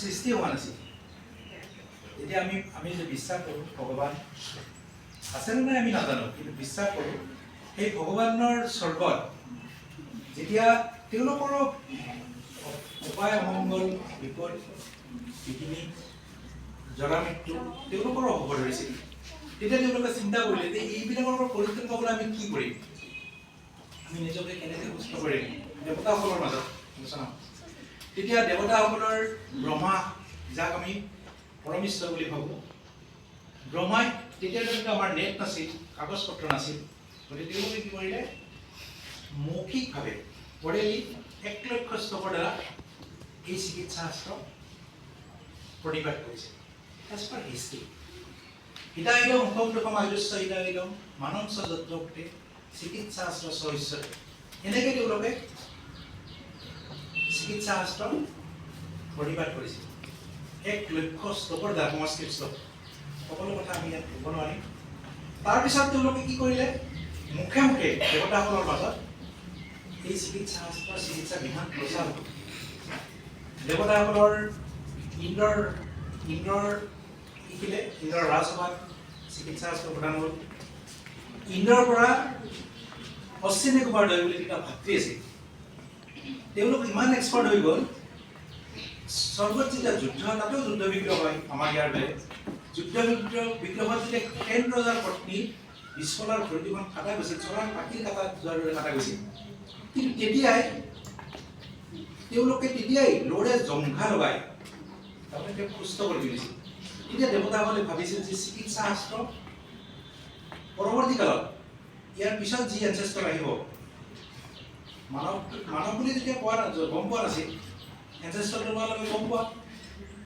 সৃষ্টি হোৱা নাছিল। এতিয়া আমি যে বিশ্বাস কৰোঁ ভগৱান আছেনে নাই আমি নাজানো, কিন্তু বিশ্বাস কৰোঁ সেই ভগৱানৰ স্বৰ্গত যেতিয়া তেওঁলোকৰো উপায় অমংগল বিপদ বিঘিনি জৰা মৃত্যু তেওঁলোকৰো হ'ব ধৰিছিল, তেতিয়া তেওঁলোকে চিন্তা কৰিলে যে এইবিলাকৰ পৰা পৰিত্ৰাণ পাবলৈ আমি কি কৰিম, আমি নিজকে কেনেকৈ সুস্থ কৰিম দেৱতাসকলৰ মাজত আলোচনা। তেতিয়া দেৱতাসকলৰ ব্ৰহ্মা, যাক আমি পৰমেশ্বৰ বুলি ভাবোঁ, ব্ৰহ্মাই তেতিয়া তেওঁলোকে আমাৰ নেট নাছিল, কাগজ পত্ৰ নাছিল, গতিকে তেওঁলোকে কি কৰিলে মৌখিকভাৱে পঢ়েলি 1,00,000 শ্লোকৰ দ্বাৰা এই চিকিৎসা শাস্ত্ৰ প্ৰতিবাদ কৰিছে। এজ পাৰ হিষ্ট্ৰী হিতাহিতম মুখম আয়ুষ্য হিতাহিতম মানৱ যত্নতে চিকিৎসা শাস্ত্ৰ সহস্য, এনেকৈ তেওঁলোকে চিকিৎসা শাস্ত্ৰ প্ৰতিবাদ কৰিছিল 1,00,000 শ্লোকৰ দ্বাৰা, সংস্কৃত শ্লোক। সকলো কথা আমি ইয়াত ক'ব নোৱাৰিম। তাৰপিছত তেওঁলোকে কি কৰিলে মুখে মুখে দেৱতাসকলৰ মাজত এই চিকিৎসা শাস্ত্ৰ চিকিৎসা বিধান প্ৰচাৰ হ'ল। দেৱতাসকলৰ ইন্দ্ৰৰ শিকিলে, ইন্দ্ৰৰ ৰাজসভাত চিকিৎসা শাস্ত্ৰ প্ৰদান হ'ল। ইন্দ্ৰৰ পৰা অশ্বিনী কুমাৰ দয় বুলি এটা ভাতৃ আছিল, তেওঁলোক ইমান এক্সপাৰ্ট হৈ গ'ল, স্বৰ্গত যেতিয়া যুদ্ধ, তাতেও যুদ্ধ বিগ্ৰহ হয় আমাৰ ইয়াৰ দৰে। যুদ্ধ বিগ্ৰহত যেতিয়া সেন ৰজাৰ পত্নী বিশ্বলাৰ ভৰি দুখন কাটা গৈছিল, চৰাৰ পাখিৰ কাটা যোৱাৰ দৰে কাটা গৈছিল, কিন্তু তেতিয়াই লৰে জংঘা লগাই তাৰমানে তেওঁক সুস্থ কৰি তুলিছিল। তেতিয়া দেৱতাসকলে ভাবিছিল যে চিকিৎসা শাস্ত্ৰ পৰৱৰ্তী কালত ইয়াৰ পিছত যি এনচেষ্টাৰ আহিব, মানৱ বুলি যেতিয়া গম পোৱা নাছিল, এনচেষ্টাৰ লোৱাৰ লগে গম পোৱা